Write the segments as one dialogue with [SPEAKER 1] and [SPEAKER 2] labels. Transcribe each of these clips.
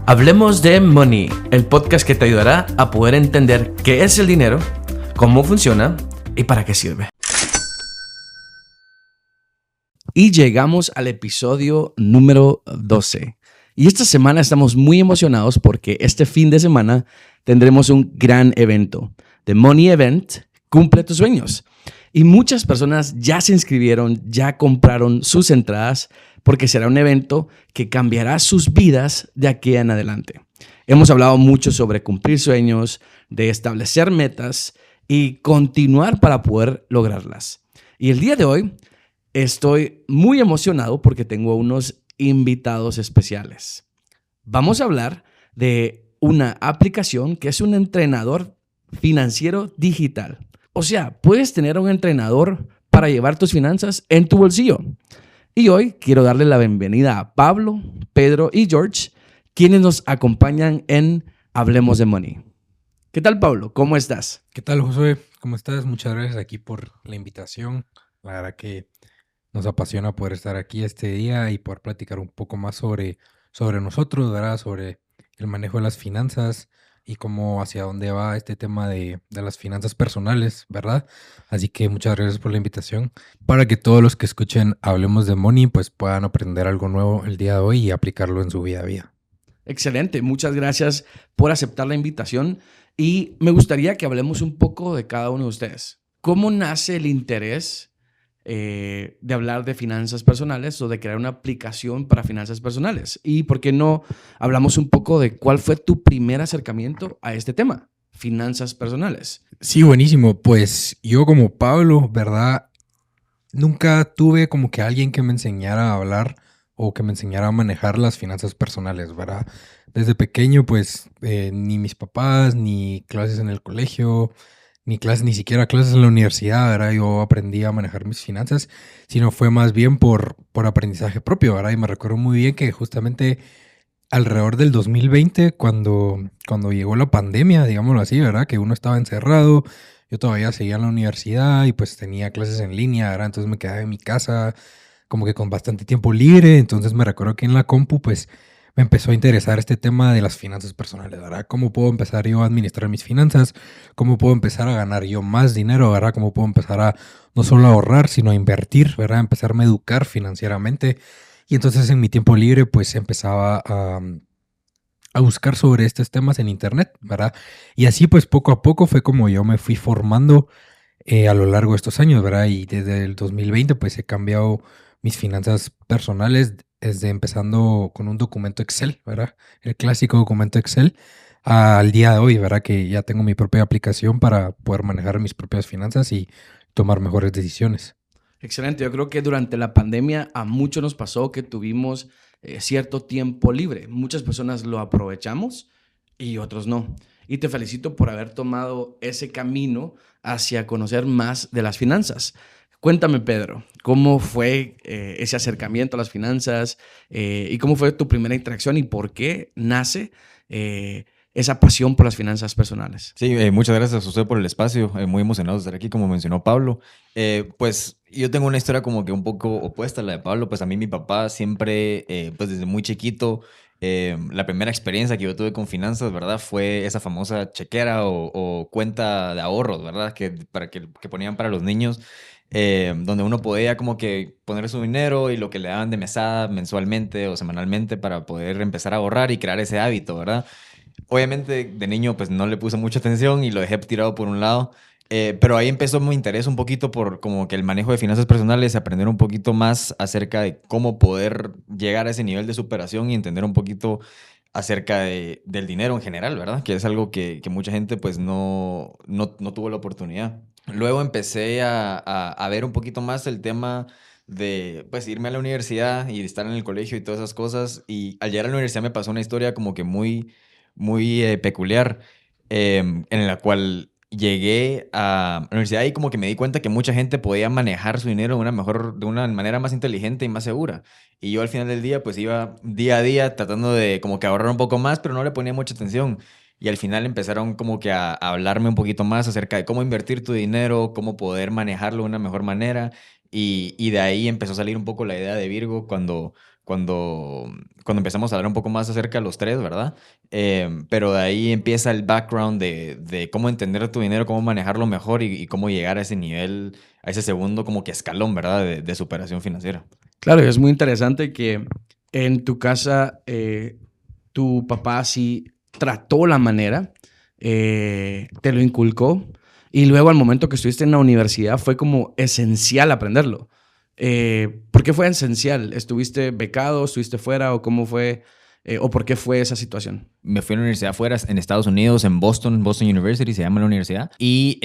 [SPEAKER 1] Hablemos de Money, el podcast que te ayudará a poder entender qué es el dinero, cómo funciona y para qué sirve. Y llegamos al episodio número 12. Y esta semana estamos muy emocionados porque este fin de semana tendremos un gran evento. The Money Event cumple tus sueños. Y muchas personas ya se inscribieron, ya compraron sus entradas porque será un evento que cambiará sus vidas de aquí en adelante. Hemos hablado mucho sobre cumplir sueños, de establecer metas y continuar para poder lograrlas. Y el día de hoy estoy muy emocionado porque tengo unos invitados especiales. Vamos a hablar de una aplicación que es un entrenador financiero digital. O sea, puedes tener un entrenador para llevar tus finanzas en tu bolsillo. Y hoy quiero darle la bienvenida a Pablo, Pedro y George, quienes nos acompañan en Hablemos de Money. ¿Qué tal, Pablo? ¿Cómo estás?
[SPEAKER 2] ¿Qué tal, Josué? ¿Cómo estás? Muchas gracias aquí por la invitación. La verdad que nos apasiona poder estar aquí este día y poder platicar un poco más sobre nosotros, ¿verdad? Sobre el manejo de las finanzas y cómo hacia dónde va este tema de las finanzas personales, ¿verdad? Así que muchas gracias por la invitación. Para que todos los que escuchen Hablemos de Money pues puedan aprender algo nuevo el día de hoy y aplicarlo en su vida a vida.
[SPEAKER 1] Excelente, muchas gracias por aceptar la invitación y me gustaría que hablemos un poco de cada uno de ustedes. ¿Cómo nace el interés de hablar de finanzas personales o de crear una aplicación para finanzas personales? Y por qué no hablamos un poco de cuál fue tu primer acercamiento a este tema, finanzas personales.
[SPEAKER 2] Sí, buenísimo. Pues yo como Pablo, ¿verdad? Nunca tuve como que alguien que me enseñara a hablar o que me enseñara a manejar las finanzas personales, ¿verdad? Desde pequeño, pues, ni mis papás, ni clases en el colegio, ni siquiera clases en la universidad, ¿verdad? Yo aprendí a manejar mis finanzas, sino fue más bien por aprendizaje propio, ¿verdad? Y me recuerdo muy bien que justamente alrededor del 2020, cuando llegó la pandemia, digámoslo así, ¿verdad? Que uno estaba encerrado, yo todavía seguía en la universidad y pues tenía clases en línea, ¿verdad? Entonces me quedaba en mi casa como que con bastante tiempo libre, entonces me recuerdo que en la compu pues me empezó a interesar este tema de las finanzas personales, ¿verdad? ¿Cómo puedo empezar yo a administrar mis finanzas? ¿Cómo puedo empezar a ganar yo más dinero, ¿verdad? ¿Cómo puedo empezar a no solo a ahorrar, sino a invertir, ¿verdad? Empezarme a educar financieramente. Y entonces en mi tiempo libre pues empezaba a buscar sobre estos temas en internet, ¿verdad? Y así pues poco a poco fue como yo me fui formando a lo largo de estos años, ¿verdad? Y desde el 2020 pues he cambiado mis finanzas personales desde empezando con un documento Excel, ¿verdad? El clásico documento Excel al día de hoy, ¿verdad? Que ya tengo mi propia aplicación para poder manejar mis propias finanzas y tomar mejores decisiones.
[SPEAKER 1] Excelente, yo creo que durante la pandemia a muchos nos pasó que tuvimos cierto tiempo libre. Muchas personas lo aprovechamos y otros no. Y te felicito por haber tomado ese camino hacia conocer más de las finanzas. Cuéntame, Pedro, ¿cómo fue ese acercamiento a las finanzas y cómo fue tu primera interacción y por qué nace esa pasión por las finanzas personales?
[SPEAKER 3] Sí, muchas gracias a usted por el espacio. Muy emocionado de estar aquí, como mencionó Pablo. Pues yo tengo una historia como que un poco opuesta a la de Pablo. Pues a mí mi papá siempre, pues desde muy chiquito, la primera experiencia que yo tuve con finanzas, ¿verdad? Fue esa famosa chequera o cuenta de ahorros, ¿verdad? Que ponían para los niños, donde uno podía como que poner su dinero y lo que le daban de mesada mensualmente o semanalmente para poder empezar a ahorrar y crear ese hábito, ¿verdad? Obviamente de niño pues no le puse mucha atención y lo dejé tirado por un lado, pero ahí empezó mi interés un poquito por como que el manejo de finanzas personales, aprender un poquito más acerca de cómo poder llegar a ese nivel de superación y entender un poquito acerca del dinero en general, ¿verdad? Que es algo que mucha gente pues no tuvo la oportunidad. Luego empecé a ver un poquito más el tema de pues irme a la universidad y estar en el colegio y todas esas cosas, y al llegar a la universidad me pasó una historia como que muy peculiar, en la cual llegué a la universidad y como que me di cuenta que mucha gente podía manejar su dinero de una manera más inteligente y más segura. Y yo al final del día pues iba día a día tratando de como que ahorrar un poco más, pero no le ponía mucha atención. y al final empezaron como que a hablarme un poquito más acerca de cómo invertir tu dinero, cómo poder manejarlo de una mejor manera y de ahí empezó a salir un poco la idea de Virgo cuando, cuando empezamos a hablar un poco más acerca de los tres, ¿verdad? Pero de ahí empieza el background de cómo entender tu dinero, cómo manejarlo mejor y cómo llegar a ese nivel, a ese segundo como que escalón, ¿verdad? De superación financiera.
[SPEAKER 1] Claro, es muy interesante que en tu casa tu papá sí trató la manera, te lo inculcó y luego al momento que estuviste en la universidad fue como esencial aprenderlo. ¿Por qué fue esencial? ¿Estuviste becado, estuviste fuera o cómo fue o por qué fue esa situación?
[SPEAKER 3] Me fui a una universidad fuera, en Estados Unidos, en Boston University se llama la universidad. Y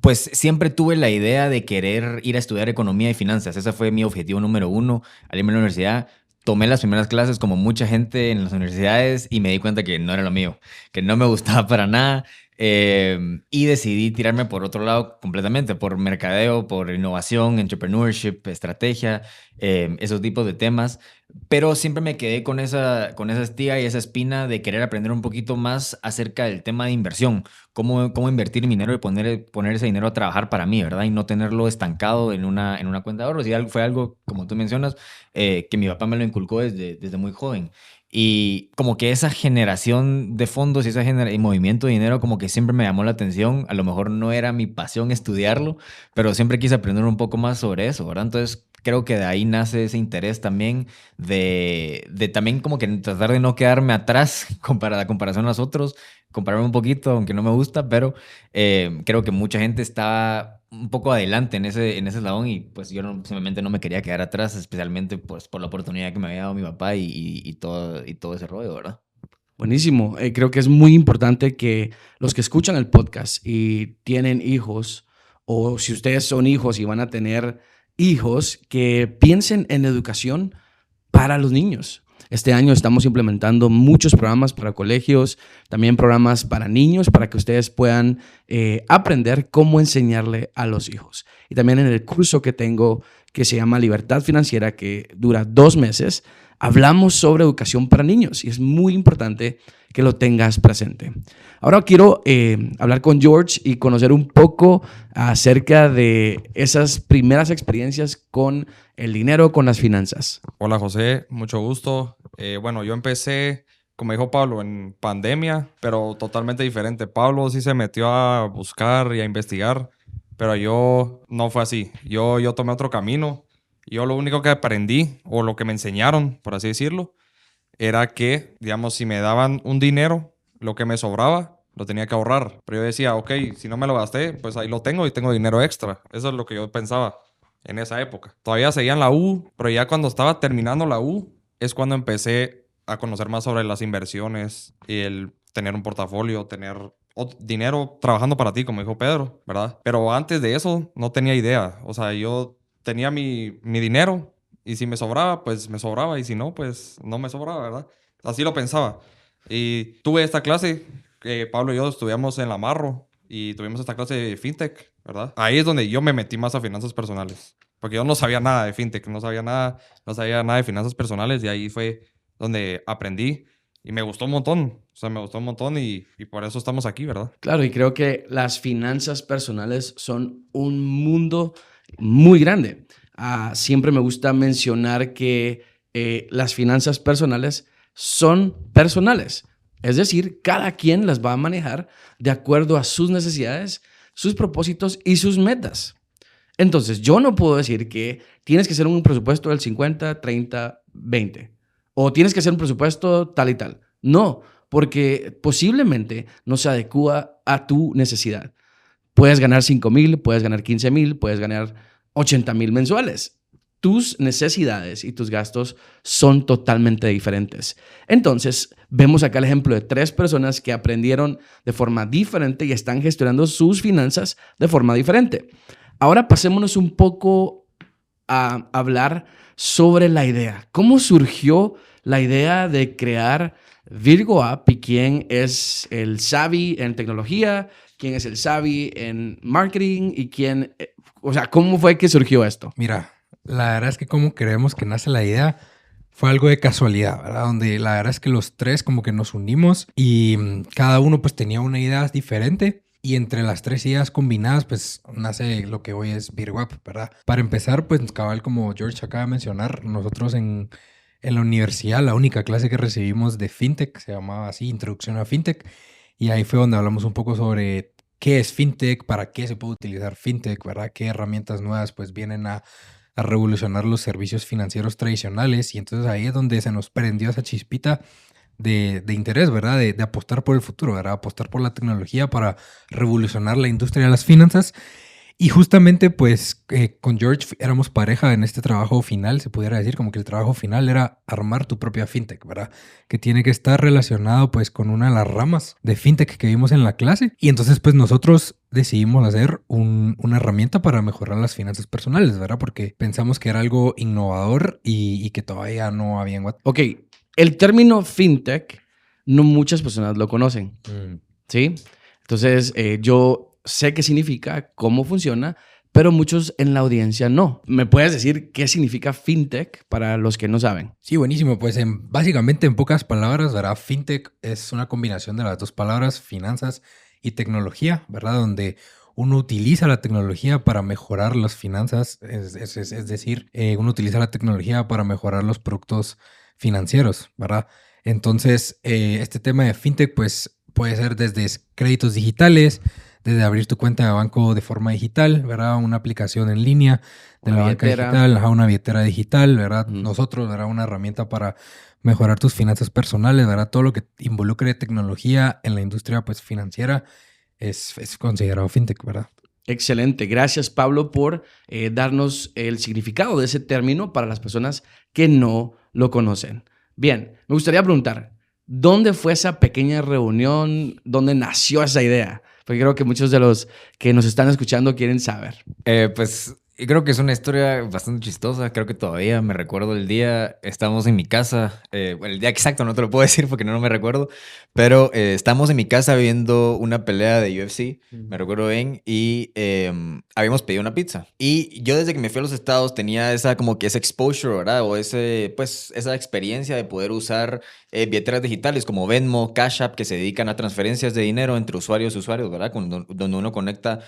[SPEAKER 3] pues siempre tuve la idea de querer ir a estudiar economía y finanzas. Ese fue mi objetivo número uno al irme a la universidad. Tomé las primeras clases como mucha gente en las universidades y me di cuenta que no era lo mío, que no me gustaba para nada. Y decidí tirarme por otro lado completamente, por mercadeo, por innovación, entrepreneurship, estrategia, esos tipos de temas. Pero siempre me quedé con esa estía y esa espina de querer aprender un poquito más acerca del tema de inversión, cómo invertir mi dinero y poner ese dinero a trabajar para mí, ¿verdad? Y no tenerlo estancado en una cuenta de ahorros. Y fue algo, como tú mencionas, que mi papá me lo inculcó desde muy joven. Y como que esa generación de fondos y movimiento de dinero como que siempre me llamó la atención. A lo mejor no era mi pasión estudiarlo, pero siempre quise aprender un poco más sobre eso, ¿verdad? Entonces creo que de ahí nace ese interés también de también como que tratar de no quedarme atrás a comparación a los otros, compararme un poquito, aunque no me gusta, pero creo que mucha gente está un poco adelante en ese eslabón y pues yo simplemente no me quería quedar atrás, especialmente pues por la oportunidad que me había dado mi papá y todo ese rollo, ¿verdad?
[SPEAKER 1] Buenísimo. Creo que es muy importante que los que escuchan el podcast y tienen hijos, o si ustedes son hijos y van a tener hijos, que piensen en educación para los niños. Este año estamos implementando muchos programas para colegios, también programas para niños, para que ustedes puedan aprender cómo enseñarle a los hijos. Y también en el curso que tengo que se llama Libertad Financiera, que dura 2 meses, hablamos sobre educación para niños y es muy importante que lo tengas presente. Ahora quiero hablar con George y conocer un poco acerca de esas primeras experiencias con el dinero, con las finanzas.
[SPEAKER 4] Hola José, mucho gusto. Bueno, yo empecé, como dijo Pablo, en pandemia, pero totalmente diferente. Pablo sí se metió a buscar y a investigar, pero yo no fue así. Yo tomé otro camino. Yo lo único que aprendí, o lo que me enseñaron, por así decirlo, era que, digamos, si me daban un dinero, lo que me sobraba, lo tenía que ahorrar. Pero yo decía, ok, si no me lo gasté, pues ahí lo tengo y tengo dinero extra. Eso es lo que yo pensaba en esa época. Todavía seguía en la U, pero ya cuando estaba terminando la U, es cuando empecé a conocer más sobre las inversiones y el tener un portafolio, tener dinero trabajando para ti, como dijo Pedro, ¿verdad? Pero antes de eso, no tenía idea. O sea, yo tenía mi dinero y si me sobraba, pues me sobraba y si no, pues no me sobraba, ¿verdad? Así lo pensaba. Y tuve esta clase, que Pablo y yo estudiamos en la Marro y tuvimos esta clase de fintech, ¿verdad? Ahí es donde yo me metí más a finanzas personales, porque yo no sabía nada de fintech, no sabía nada de finanzas personales y ahí fue donde aprendí y me gustó un montón. O sea, me gustó un montón y por eso estamos aquí, ¿verdad?
[SPEAKER 1] Claro, y creo que las finanzas personales son un mundo muy grande. Siempre me gusta mencionar que las finanzas personales son personales. Es decir, cada quien las va a manejar de acuerdo a sus necesidades, sus propósitos y sus metas. Entonces, yo no puedo decir que tienes que hacer un presupuesto del 50, 30, 20 o tienes que hacer un presupuesto tal y tal. No, porque posiblemente no se adecua a tu necesidad. Puedes ganar 5,000, puedes ganar 15,000, puedes ganar 80,000 mensuales. Tus necesidades y tus gastos son totalmente diferentes. Entonces, vemos acá el ejemplo de 3 personas que aprendieron de forma diferente y están gestionando sus finanzas de forma diferente. Ahora pasémonos un poco a hablar sobre la idea. ¿Cómo surgió la idea de crear Virgo App y quién es el savvy en tecnología, quién es el savvy en marketing y quién, o sea, cómo fue que surgió esto?
[SPEAKER 2] Mira, la verdad es que cómo creemos que nace la idea, fue algo de casualidad, ¿verdad? Donde la verdad es que los tres como que nos unimos y cada uno pues tenía una idea diferente. Y entre las tres ideas combinadas, pues nace lo que hoy es VirgoApp, ¿verdad? Para empezar, pues cabal, como George acaba de mencionar, nosotros en la universidad, la única clase que recibimos de FinTech se llamaba así, Introducción a FinTech. Y ahí fue donde hablamos un poco sobre qué es FinTech, para qué se puede utilizar FinTech, ¿verdad? Qué herramientas nuevas pues vienen a revolucionar los servicios financieros tradicionales. Y entonces ahí es donde se nos prendió esa chispita de interés, ¿verdad? De apostar por el futuro, ¿verdad? Apostar por la tecnología para revolucionar la industria de las finanzas. Y justamente, pues, con George éramos pareja en este trabajo final, se pudiera decir, como que el trabajo final era armar tu propia fintech, ¿verdad? Que tiene que estar relacionado, pues, con una de las ramas de fintech que vimos en la clase. Y entonces, pues, nosotros decidimos hacer una herramienta para mejorar las finanzas personales, ¿verdad? Porque pensamos que era algo innovador y que todavía no había en Guatemala.
[SPEAKER 1] Ok, el término fintech no muchas personas lo conocen, ¿sí? Entonces, yo sé qué significa, cómo funciona, pero muchos en la audiencia no. ¿Me puedes decir qué significa fintech para los que no saben?
[SPEAKER 2] Sí, buenísimo. Pues básicamente en pocas palabras, ¿verdad? Fintech es una combinación de las dos palabras, finanzas y tecnología, ¿verdad? Donde uno utiliza la tecnología para mejorar las finanzas, es decir, uno utiliza la tecnología para mejorar los productos financieros, ¿verdad? Entonces, este tema de fintech, pues puede ser desde créditos digitales, desde abrir tu cuenta de banco de forma digital, ¿verdad? Una aplicación en línea de la banca digital, una billetera digital, ¿verdad? Nosotros, ¿verdad? Una herramienta para mejorar tus finanzas personales, ¿verdad? Todo lo que involucre tecnología en la industria, pues, financiera es considerado fintech, ¿verdad?
[SPEAKER 1] Excelente. Gracias, Pablo, por darnos el significado de ese término para las personas que no lo conocen. Bien, me gustaría preguntar, ¿dónde fue esa pequeña reunión? ¿Dónde nació esa idea? Porque creo que muchos de los que nos están escuchando quieren saber.
[SPEAKER 3] Pues creo que es una historia bastante chistosa. Creo que todavía me recuerdo el día. Estábamos en mi casa. El día exacto no te lo puedo decir porque no me recuerdo. Pero estábamos en mi casa viendo una pelea de UFC. Me recuerdo bien. Y habíamos pedido una pizza. Y yo desde que me fui a los Estados tenía esa como que ese exposure, ¿verdad? O esa experiencia de poder usar billeteras digitales como Venmo, Cash App, que se dedican a transferencias de dinero entre usuarios y usuarios, ¿verdad? Donde uno conecta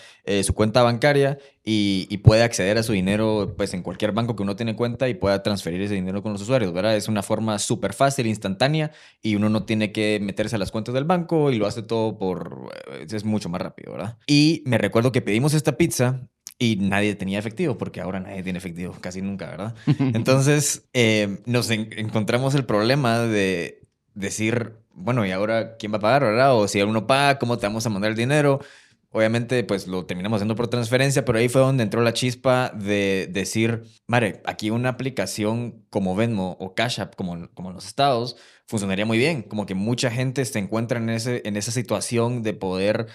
[SPEAKER 3] su cuenta bancaria y puede acceder a su dinero pues en cualquier banco que uno tiene cuenta y pueda transferir ese dinero con los usuarios, ¿verdad? Es una forma súper fácil, instantánea y uno no tiene que meterse a las cuentas del banco y lo hace todo es mucho más rápido, ¿verdad? Y me recuerdo que pedimos esta pizza y nadie tenía efectivo, porque ahora nadie tiene efectivo, casi nunca, ¿verdad? Entonces nos encontramos el problema de decir, bueno, ¿y ahora quién va a pagar, verdad? O si alguno paga, ¿cómo te vamos a mandar el dinero? Obviamente, pues lo terminamos haciendo por transferencia, pero ahí fue donde entró la chispa de decir, madre, aquí una aplicación como Venmo o Cash App, como en los estados, funcionaría muy bien. Como que mucha gente se encuentra en esa situación de poder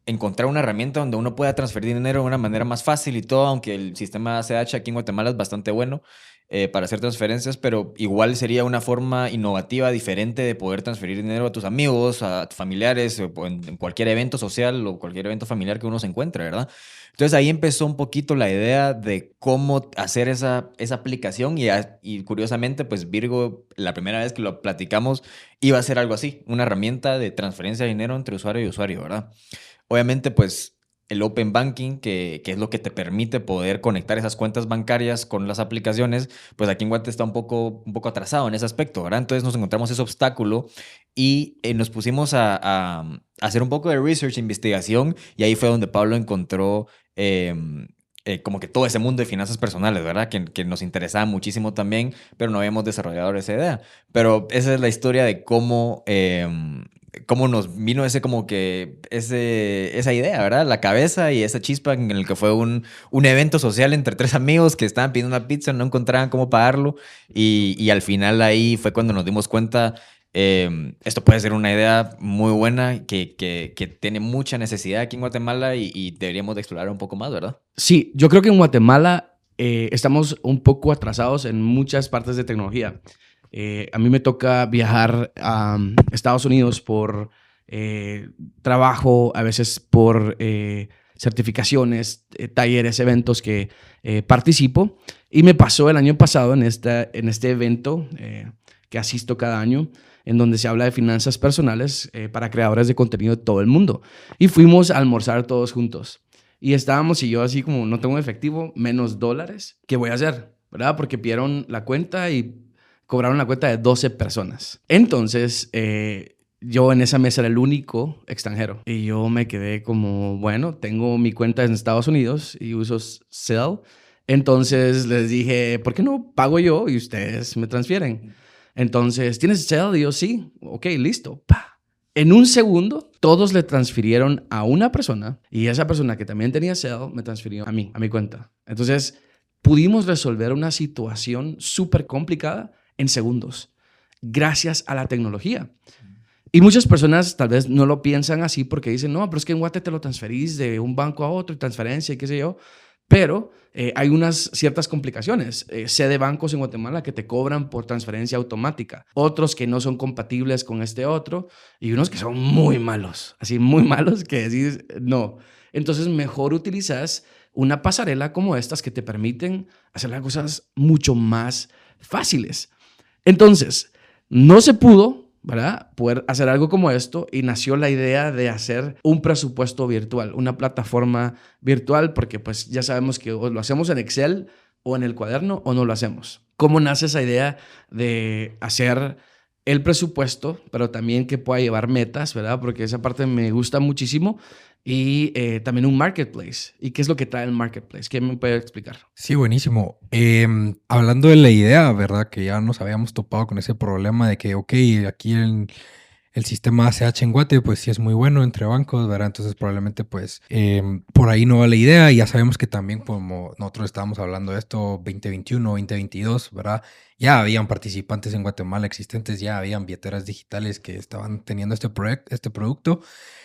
[SPEAKER 3] encontrar una herramienta donde uno pueda transferir dinero de una manera más fácil y todo, aunque el sistema ACH aquí en Guatemala es bastante bueno para hacer transferencias, pero igual sería una forma innovativa, diferente de poder transferir dinero a tus amigos, a tus familiares, o en cualquier evento social o cualquier evento familiar que uno se encuentre, ¿verdad? Entonces ahí empezó un poquito la idea de cómo hacer esa aplicación y curiosamente, pues Virgo, la primera vez que lo platicamos, iba a ser algo así, una herramienta de transferencia de dinero entre usuario y usuario, ¿verdad? Obviamente, pues el Open Banking, que es lo que te permite poder conectar esas cuentas bancarias con las aplicaciones, pues aquí en Guate está un poco atrasado en ese aspecto, ¿verdad? Entonces nos encontramos ese obstáculo y nos pusimos a hacer un poco de research, investigación, y ahí fue donde Pablo encontró como que todo ese mundo de finanzas personales, ¿verdad? Que nos interesaba muchísimo también, pero no habíamos desarrollado esa idea. Pero esa es la historia de cómo nos vino esa idea, ¿verdad? La cabeza y esa chispa en el que fue un evento social entre tres amigos que estaban pidiendo una pizza, no encontraban cómo pagarlo y al final ahí fue cuando nos dimos cuenta, esto puede ser una idea muy buena que tiene mucha necesidad aquí en Guatemala y deberíamos de explorar un poco más, ¿verdad?
[SPEAKER 1] Sí, yo creo que en Guatemala estamos un poco atrasados en muchas partes de tecnología. A mí me toca viajar a Estados Unidos por trabajo, a veces por certificaciones, talleres, eventos que participo. Y me pasó el año pasado en este evento que asisto cada año, en donde se habla de finanzas personales para creadores de contenido de todo el mundo. Y fuimos a almorzar todos juntos. Y estábamos, y yo así como no tengo efectivo, menos dólares, ¿qué voy a hacer? ¿Verdad? Porque pidieron la cuenta y cobraron la cuenta de 12 personas. Entonces, yo en esa mesa era el único extranjero. Y yo me quedé como, bueno, tengo mi cuenta en Estados Unidos y uso Zelle. Entonces les dije, ¿por qué no pago yo y ustedes me transfieren? Entonces, ¿tienes Zelle? Y yo, sí. Ok, listo. ¡Pah! En un segundo, todos le transfirieron a una persona y esa persona que también tenía Zelle me transfirió a mí, a mi cuenta. Entonces, pudimos resolver una situación súper complicada en segundos, gracias a la tecnología. Y muchas personas tal vez no lo piensan así porque dicen, no, pero es que en Guate te lo transferís de un banco a otro y transferencia y qué sé yo. Pero hay unas ciertas complicaciones. Sé de bancos en Guatemala que te cobran por transferencia automática. Otros que no son compatibles con este otro. Y unos que son muy malos. Así muy malos que decís no. Entonces mejor utilizas una pasarela como estas que te permiten hacer las cosas mucho más fáciles. Entonces, no se pudo, ¿verdad?, poder hacer algo como esto y nació la idea de hacer un presupuesto virtual, una plataforma virtual, porque pues ya sabemos que o lo hacemos en Excel o en el cuaderno o no lo hacemos. ¿Cómo nace esa idea de hacer el presupuesto, pero también que pueda llevar metas, ¿verdad? Porque esa parte me gusta muchísimo. Y también un marketplace. ¿Y qué es lo que trae el marketplace? ¿Quién me puede explicar?
[SPEAKER 2] Sí, buenísimo. Hablando de la idea, ¿verdad? Que ya nos habíamos topado con ese problema de que, ok, aquí el sistema ACH en Guate, pues sí es muy bueno entre bancos, ¿verdad? Entonces probablemente pues por ahí no va la idea y ya sabemos que también como nosotros estábamos hablando de esto 2021, 2022, ¿verdad? Ya habían participantes en Guatemala existentes, ya habían billeteras digitales que estaban teniendo este producto.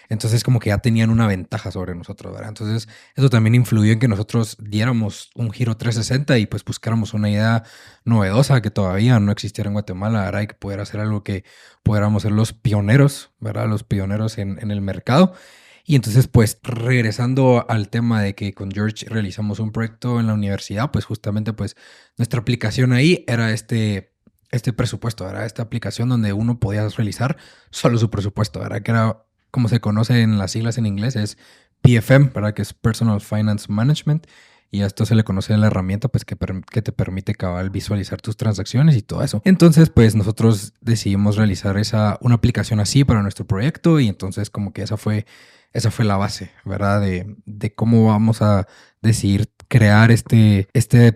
[SPEAKER 2] Entonces como que ya tenían una ventaja sobre nosotros, ¿verdad? Entonces eso también influyó en que nosotros diéramos un giro 360 y pues buscáramos una idea novedosa que todavía no existiera en Guatemala, ¿verdad? Y que pudiera ser algo que pudiéramos ser los pioneros, ¿verdad? Los pioneros en el mercado. Y entonces pues regresando al tema de que con George realizamos un proyecto en la universidad, pues justamente pues nuestra aplicación ahí era este presupuesto, ¿verdad? Esta aplicación donde uno podía realizar solo su presupuesto, ¿verdad? Que era como se conoce en las siglas en inglés, es PFM, ¿verdad? Que es Personal Finance Management. Y a esto se le conoce la herramienta pues que te permite cabal visualizar tus transacciones y todo eso. Entonces pues nosotros decidimos realizar una aplicación así para nuestro proyecto y entonces como que esa fue la base, ¿verdad? De cómo vamos a decidir crear este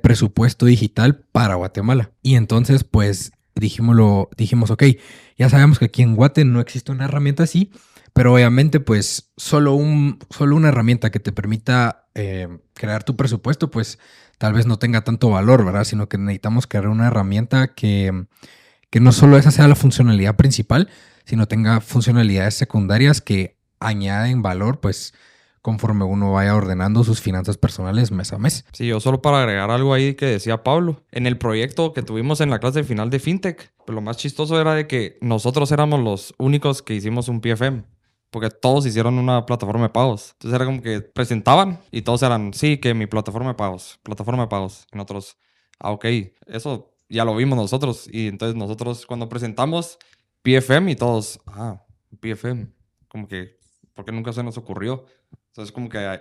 [SPEAKER 2] presupuesto digital para Guatemala. Y entonces pues dijimos, ok, ya sabemos que aquí en Guate no existe una herramienta así, pero obviamente, pues, solo una herramienta que te permita crear tu presupuesto, pues, tal vez no tenga tanto valor, ¿verdad? Sino que necesitamos crear una herramienta que no solo esa sea la funcionalidad principal, sino tenga funcionalidades secundarias que añaden valor, pues, conforme uno vaya ordenando sus finanzas personales mes a mes.
[SPEAKER 4] Sí, yo solo para agregar algo ahí que decía Pablo. En el proyecto que tuvimos en la clase final de FinTech, pues lo más chistoso era de que nosotros éramos los únicos que hicimos un PFM. Porque todos hicieron una plataforma de pagos. Entonces era como que presentaban y todos eran, sí, que mi plataforma de pagos. Y nosotros, ok, eso ya lo vimos nosotros. Y entonces nosotros cuando presentamos PFM y todos, PFM. Como que, ¿por qué nunca se nos ocurrió? Entonces como que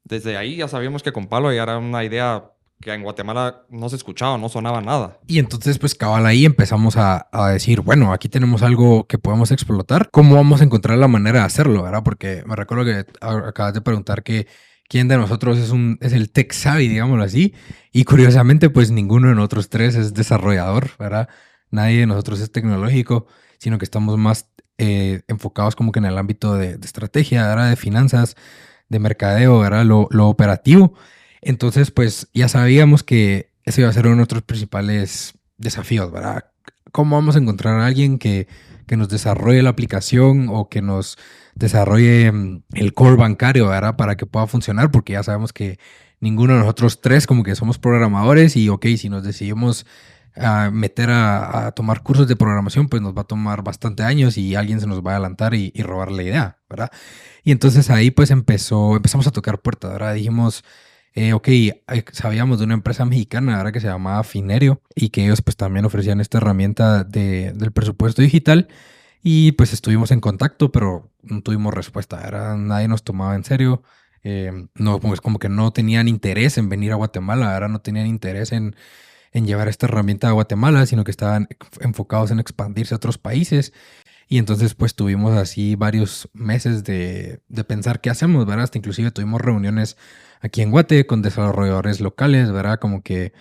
[SPEAKER 4] desde ahí ya sabíamos que con Pablo ya era una idea que en Guatemala no se escuchaba, no sonaba nada.
[SPEAKER 2] Y entonces, pues cabal ahí empezamos a decir, bueno, aquí tenemos algo que podemos explotar. ¿Cómo vamos a encontrar la manera de hacerlo, verdad? Porque me recuerdo que acabas de preguntar que quién de nosotros es el tech savvy, digámoslo así. Y curiosamente, pues ninguno de nosotros tres es desarrollador, ¿verdad? Nadie de nosotros es tecnológico, sino que estamos más enfocados como que en el ámbito de estrategia, ¿verdad? De finanzas, de mercadeo, ¿verdad? Lo operativo. Entonces, pues ya sabíamos que ese iba a ser uno de nuestros principales desafíos, ¿verdad? ¿Cómo vamos a encontrar a alguien que nos desarrolle la aplicación o que nos desarrolle el core bancario, ¿verdad? Para que pueda funcionar, porque ya sabemos que ninguno de nosotros tres como que somos programadores y ok, si nos decidimos a meter a tomar cursos de programación, pues nos va a tomar bastante años y alguien se nos va a adelantar y robar la idea, ¿verdad? Y entonces ahí pues empezamos a tocar puertas, ¿verdad? Dijimos, Sabíamos de una empresa mexicana, ¿verdad? Que se llamaba Finerio y que ellos pues también ofrecían esta herramienta del presupuesto digital y pues estuvimos en contacto, pero no tuvimos respuesta, ¿verdad? Nadie nos tomaba en serio. No, pues como que no tenían interés en venir a Guatemala, ¿verdad? No tenían interés en llevar esta herramienta a Guatemala, sino que estaban enfocados en expandirse a otros países. Y entonces pues tuvimos así varios meses de pensar qué hacemos, ¿verdad? Hasta inclusive tuvimos reuniones aquí en Guate con desarrolladores locales, ¿verdad? Como que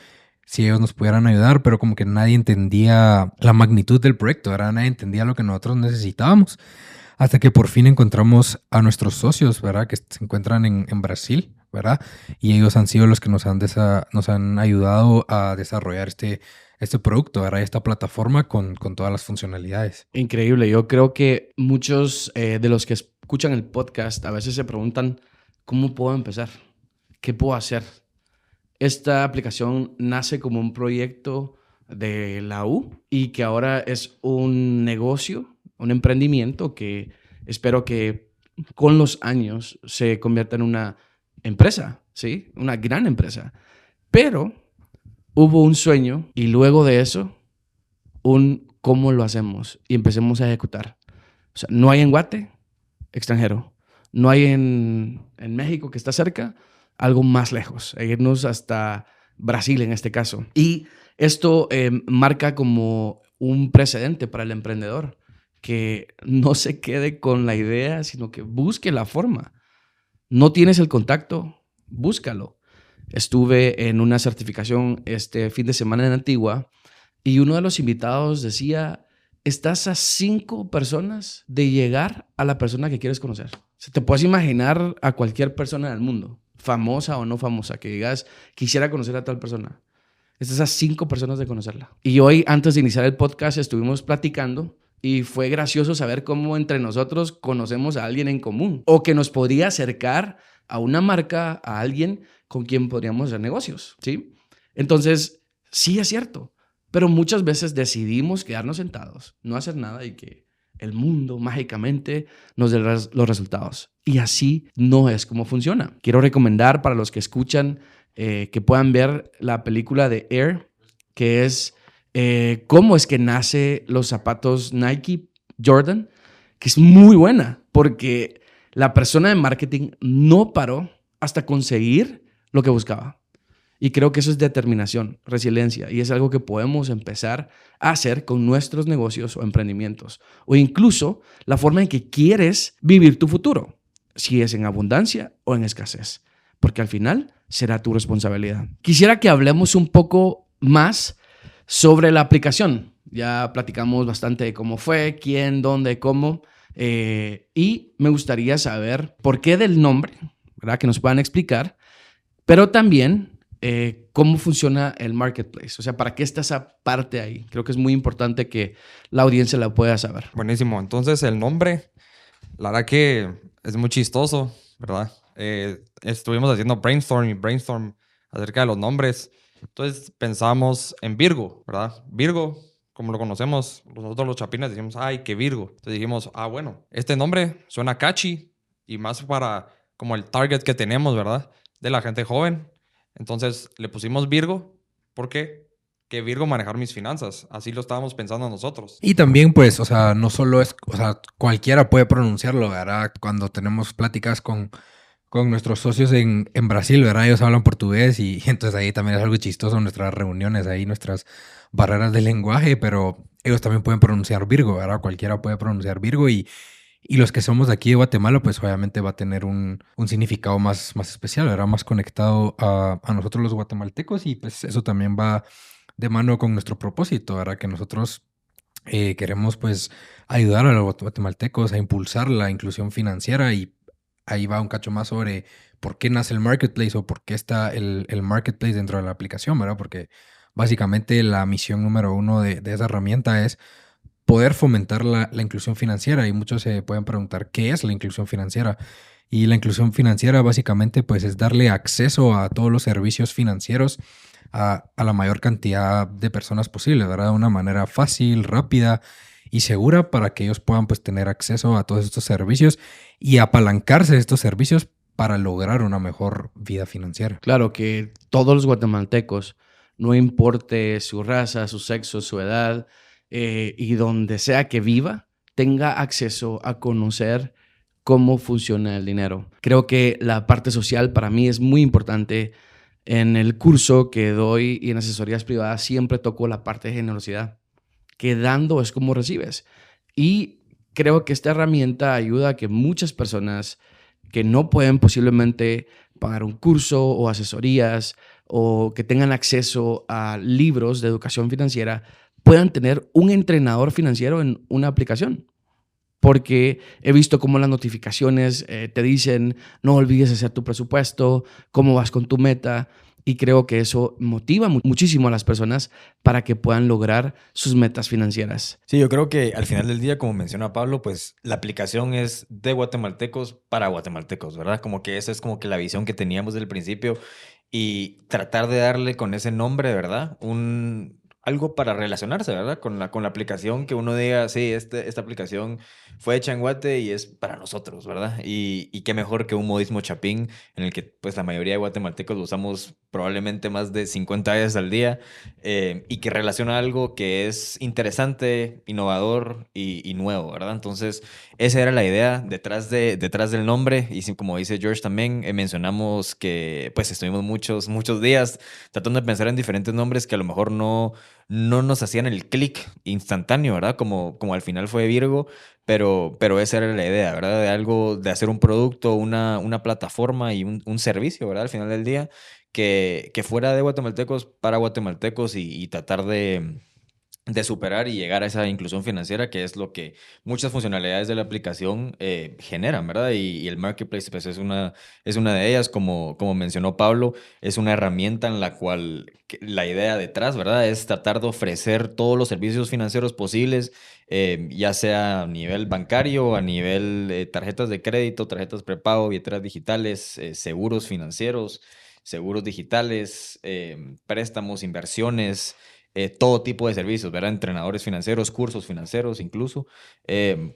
[SPEAKER 2] si ellos nos pudieran ayudar, pero como que nadie entendía la magnitud del proyecto, ¿verdad? Nadie entendía lo que nosotros necesitábamos. Hasta que por fin encontramos a nuestros socios, ¿verdad? Que se encuentran en Brasil, ¿verdad? Y ellos han sido los que nos han ayudado a desarrollar este producto, ¿verdad? Esta plataforma con todas las funcionalidades.
[SPEAKER 1] Increíble. Yo creo que muchos de los que escuchan el podcast a veces se preguntan, ¿cómo puedo empezar? ¿Qué puedo hacer? Esta aplicación nace como un proyecto de la U y que ahora es un negocio, un emprendimiento que espero que con los años se convierta en una empresa, ¿sí? Una gran empresa. Pero hubo un sueño y luego de eso, un cómo lo hacemos y empecemos a ejecutar. O sea, no hay en Guate, extranjero. No hay en México, que está cerca, algo más lejos, irnos hasta Brasil en este caso. Y esto marca como un precedente para el emprendedor, que no se quede con la idea, sino que busque la forma. No tienes el contacto, búscalo. Estuve en una certificación este fin de semana en Antigua y uno de los invitados decía, estás a 5 personas de llegar a la persona que quieres conocer. O sea, te puedes imaginar a cualquier persona del mundo, famosa o no famosa, que digas, quisiera conocer a tal persona. Estás a 5 personas de conocerla. Y hoy, antes de iniciar el podcast, estuvimos platicando y fue gracioso saber cómo entre nosotros conocemos a alguien en común o que nos podría acercar a una marca, a alguien con quien podríamos hacer negocios, ¿sí? Entonces, sí es cierto, pero muchas veces decidimos quedarnos sentados, no hacer nada y que el mundo mágicamente nos dé los resultados. Y así no es como funciona. Quiero recomendar para los que escuchan que puedan ver la película de Air, que es cómo es que nace los zapatos Nike Jordan, que es muy buena porque la persona de marketing no paró hasta conseguir lo que buscaba. Y creo que eso es determinación, resiliencia, y es algo que podemos empezar a hacer con nuestros negocios o emprendimientos, o incluso la forma en que quieres vivir tu futuro, si es en abundancia o en escasez, porque al final será tu responsabilidad. Quisiera que hablemos un poco más sobre la aplicación. Ya platicamos bastante de cómo fue, quién, dónde, cómo, y me gustaría saber por qué del nombre, ¿verdad? Que nos puedan explicar, pero también cómo funciona el marketplace. O sea, ¿para qué está esa parte ahí? Creo que es muy importante que la audiencia la pueda saber.
[SPEAKER 4] Buenísimo. Entonces, el nombre, la verdad que es muy chistoso, ¿verdad? Estuvimos haciendo brainstorm acerca de los nombres. Entonces, pensamos en Virgo, ¿verdad? Virgo, como lo conocemos, nosotros los chapines decimos, ay, qué Virgo. Entonces dijimos, bueno, este nombre suena catchy y más para como el target que tenemos, ¿verdad? De la gente joven. Entonces le pusimos Virgo porque que Virgo manejar mis finanzas. Así lo estábamos pensando nosotros.
[SPEAKER 2] Y también, pues, o sea, no solo es, o sea, cualquiera puede pronunciarlo, ¿verdad? Cuando tenemos pláticas con nuestros socios en Brasil, ¿verdad? Ellos hablan portugués y entonces ahí también es algo chistoso nuestras reuniones, ahí nuestras barreras de lenguaje, pero ellos también pueden pronunciar Virgo, ¿verdad? Cualquiera puede pronunciar Virgo y los que somos de aquí de Guatemala, pues obviamente va a tener un significado más especial, ¿verdad? Más conectado a nosotros los guatemaltecos y pues eso también va de mano con nuestro propósito, ¿verdad? Que nosotros queremos pues ayudar a los guatemaltecos a impulsar la inclusión financiera y ahí va un cacho más sobre por qué nace el marketplace o por qué está el marketplace dentro de la aplicación, ¿verdad? Porque básicamente la misión número 1 de esa herramienta es poder fomentar la inclusión financiera y muchos se pueden preguntar qué es la inclusión financiera. Y la inclusión financiera básicamente pues es darle acceso a todos los servicios financieros a la mayor cantidad de personas posible, ¿verdad? De una manera fácil, rápida y segura para que ellos puedan pues tener acceso a todos estos servicios y apalancarse de estos servicios para lograr una mejor vida financiera.
[SPEAKER 1] Claro que todos los guatemaltecos, no importe su raza, su sexo, su edad, y donde sea que viva, tenga acceso a conocer cómo funciona el dinero. Creo que la parte social para mí es muy importante. En el curso que doy y en asesorías privadas siempre toco la parte de generosidad, que dando es como recibes. Y creo que esta herramienta ayuda a que muchas personas que no pueden posiblemente pagar un curso o asesorías o que tengan acceso a libros de educación financiera puedan tener un entrenador financiero en una aplicación. Porque he visto cómo las notificaciones te dicen no olvides hacer tu presupuesto, cómo vas con tu meta. Y creo que eso motiva muchísimo a las personas para que puedan lograr sus metas financieras.
[SPEAKER 3] Sí, yo creo que al final del día, como menciona Pablo, pues la aplicación es de guatemaltecos para guatemaltecos, ¿verdad? Como que esa es como que la visión que teníamos desde el principio y tratar de darle con ese nombre, ¿verdad? Algo para relacionarse, ¿verdad? Con la aplicación, que uno diga, sí, esta aplicación fue hecha en Guate y es para nosotros, ¿verdad? Y qué mejor que un modismo chapín en el que pues la mayoría de guatemaltecos lo usamos probablemente más de 50 veces al día, y que relaciona algo que es interesante, innovador y nuevo, ¿verdad? Entonces, esa era la idea detrás del nombre. Y como dice George también, mencionamos que pues estuvimos muchos días tratando de pensar en diferentes nombres que a lo mejor no nos hacían el clic instantáneo, ¿verdad? Como al final fue Virgo, pero esa era la idea, ¿verdad? De hacer un producto, una plataforma y un servicio, ¿verdad? Al final del día, que fuera de guatemaltecos para guatemaltecos y tratar de superar y llegar a esa inclusión financiera, que es lo que muchas funcionalidades de la aplicación generan, ¿verdad? Y el marketplace pues, es una de ellas, como mencionó Pablo, es una herramienta en la cual la idea detrás, ¿verdad? Es tratar de ofrecer todos los servicios financieros posibles, ya sea a nivel bancario, a nivel tarjetas de crédito, tarjetas prepago, billeteras digitales, seguros financieros, seguros digitales, préstamos, inversiones, todo tipo de servicios, ¿verdad? Entrenadores financieros, cursos financieros incluso,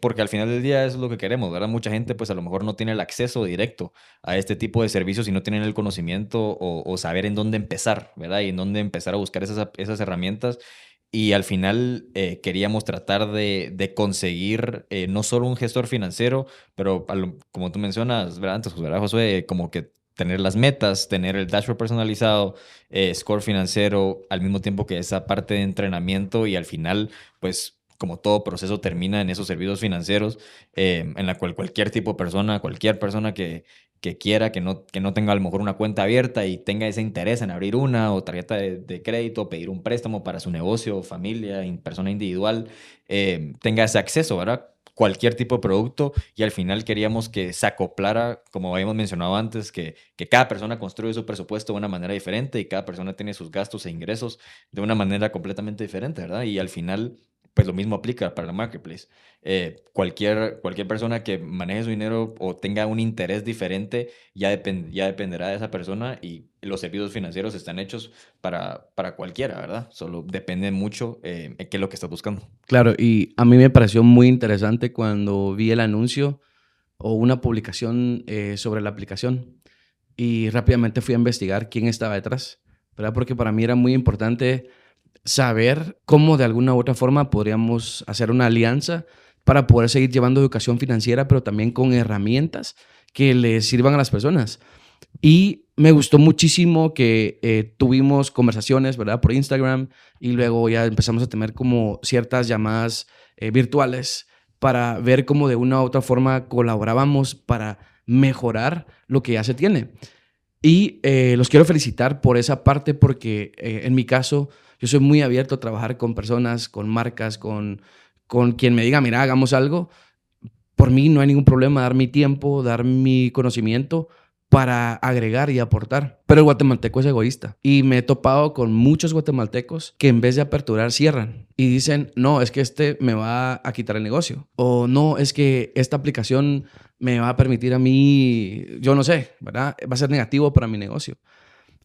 [SPEAKER 3] porque al final del día eso es lo que queremos, ¿verdad? Mucha gente pues a lo mejor no tiene el acceso directo a este tipo de servicios y no tienen el conocimiento o saber en dónde empezar, ¿verdad? Y en dónde empezar a buscar esas herramientas. Y al final queríamos tratar de conseguir no solo un gestor financiero, pero como tú mencionas, ¿verdad? Antes, ¿verdad, Josué? Como que tener las metas, tener el dashboard personalizado, score financiero, al mismo tiempo que esa parte de entrenamiento y al final, pues como todo proceso termina en esos servicios financieros, en la cual cualquier persona que quiera, que no tenga a lo mejor una cuenta abierta y tenga ese interés en abrir una o tarjeta de crédito, pedir un préstamo para su negocio, familia, persona individual, tenga ese acceso, ¿verdad? Cualquier tipo de producto y al final queríamos que se acoplara, como habíamos mencionado antes, que cada persona construye su presupuesto de una manera diferente y cada persona tiene sus gastos e ingresos de una manera completamente diferente, ¿verdad? Y al final, pues lo mismo aplica para la marketplace. Cualquier persona que maneje su dinero o tenga un interés diferente ya dependerá de esa persona y los servicios financieros están hechos para cualquiera, ¿verdad? Solo depende mucho en qué es lo que estás buscando.
[SPEAKER 1] Claro, y a mí me pareció muy interesante cuando vi el anuncio o una publicación sobre la aplicación y rápidamente fui a investigar quién estaba detrás, ¿verdad? Porque para mí era muy importante saber cómo de alguna u otra forma podríamos hacer una alianza para poder seguir llevando educación financiera, pero también con herramientas que les sirvan a las personas. Y me gustó muchísimo que tuvimos conversaciones, ¿verdad? Por Instagram y luego ya empezamos a tener como ciertas llamadas virtuales para ver cómo de una u otra forma colaborábamos para mejorar lo que ya se tiene. Y los quiero felicitar por esa parte porque en mi caso yo soy muy abierto a trabajar con personas, con marcas, con quien me diga, mira, hagamos algo. Por mí no hay ningún problema dar mi tiempo, dar mi conocimiento para agregar y aportar. Pero el guatemalteco es egoísta. Y me he topado con muchos guatemaltecos que en vez de aperturar cierran. Y dicen, no, es que este me va a quitar el negocio. O no, es que esta aplicación me va a permitir a mí, yo no sé, ¿verdad? Va a ser negativo para mi negocio.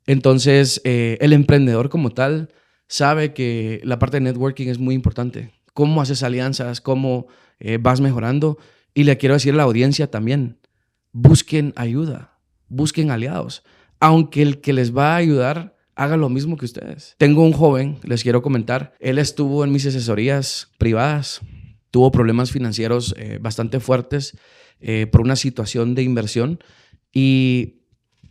[SPEAKER 1] Entonces, el emprendedor como tal sabe que la parte de networking es muy importante. Cómo haces alianzas, cómo vas mejorando. Y le quiero decir a la audiencia también, busquen ayuda. busquen aliados, aunque el que les va a ayudar haga lo mismo que ustedes. Tengo un joven, les quiero comentar, él estuvo en mis asesorías privadas, tuvo problemas financieros bastante fuertes por una situación de inversión y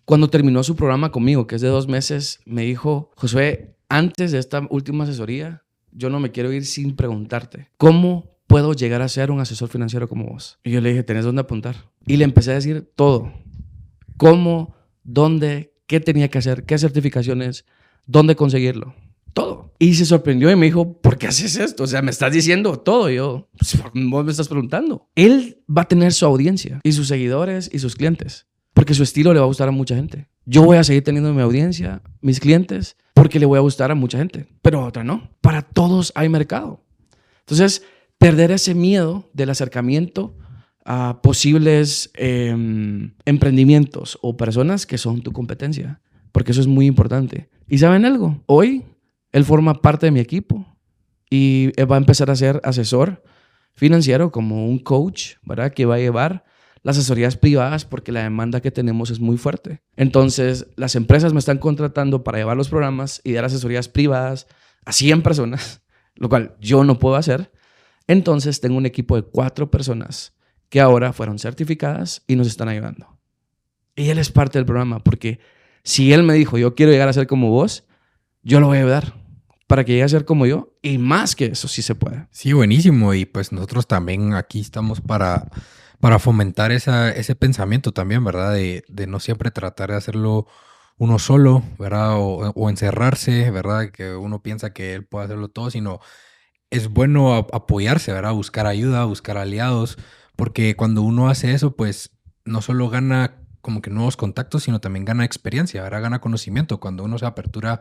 [SPEAKER 1] cuando terminó su programa conmigo, que es de 2 meses, me dijo, Josué, antes de esta última asesoría, yo no me quiero ir sin preguntarte, ¿cómo puedo llegar a ser un asesor financiero como vos? Y yo le dije, ¿tenés dónde apuntar? Y le empecé a decir todo. ¿Cómo? ¿Dónde? ¿Qué tenía que hacer? ¿Qué certificaciones? ¿Dónde conseguirlo? Todo. Y se sorprendió y me dijo, ¿por qué haces esto? O sea, me estás diciendo todo. Y yo, pues, vos me estás preguntando. Él va a tener su audiencia y sus seguidores y sus clientes, porque su estilo le va a gustar a mucha gente. Yo voy a seguir teniendo mi audiencia, mis clientes, porque le voy a gustar a mucha gente, pero a otra no. Para todos hay mercado. Entonces, perder ese miedo del acercamiento a posibles emprendimientos o personas que son tu competencia, porque eso es muy importante. ¿Y saben algo? Hoy él forma parte de mi equipo y va a empezar a ser asesor financiero como un coach, ¿verdad? Que va a llevar las asesorías privadas porque la demanda que tenemos es muy fuerte. Entonces, las empresas me están contratando para llevar los programas y dar asesorías privadas a 100 personas, lo cual yo no puedo hacer. Entonces, tengo un equipo de 4 personas que ahora fueron certificadas y nos están ayudando. Y él es parte del programa porque si él me dijo, yo quiero llegar a ser como vos, yo lo voy a ayudar para que llegue a ser como yo y más que eso sí se puede.
[SPEAKER 2] Sí, buenísimo. Y pues nosotros también aquí estamos para fomentar ese pensamiento también, ¿verdad? De no siempre tratar de hacerlo uno solo, ¿verdad? O encerrarse, ¿verdad? Que uno piensa que él puede hacerlo todo, sino es bueno apoyarse, ¿verdad? Buscar ayuda, buscar aliados, porque cuando uno hace eso, pues no solo gana como que nuevos contactos, sino también gana experiencia, ¿verdad? Gana conocimiento. Cuando uno se apertura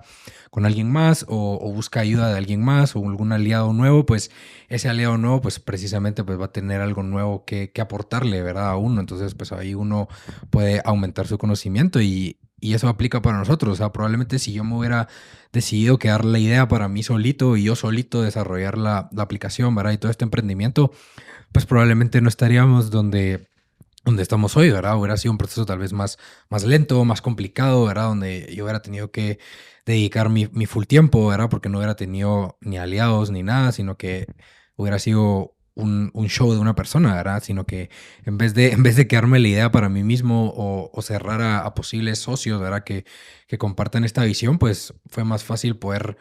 [SPEAKER 2] con alguien más o busca ayuda de alguien más o algún aliado nuevo, pues ese aliado nuevo, pues precisamente pues va a tener algo nuevo que aportarle, ¿verdad? A uno. Entonces, pues ahí uno puede aumentar su conocimiento y eso aplica para nosotros. O sea, probablemente si yo me hubiera decidido quedar la idea para mí solito y yo solito desarrollar la aplicación, ¿verdad? Y todo este emprendimiento, pues probablemente no estaríamos donde estamos hoy, ¿verdad? Hubiera sido un proceso tal vez más lento, más complicado, ¿verdad? Donde yo hubiera tenido que dedicar mi full tiempo, ¿verdad? Porque no hubiera tenido ni aliados ni nada, sino que hubiera sido un show de una persona, ¿verdad? Sino que en vez de quedarme la idea para mí mismo o cerrar a posibles socios, ¿verdad? Que compartan esta visión, pues fue más fácil poder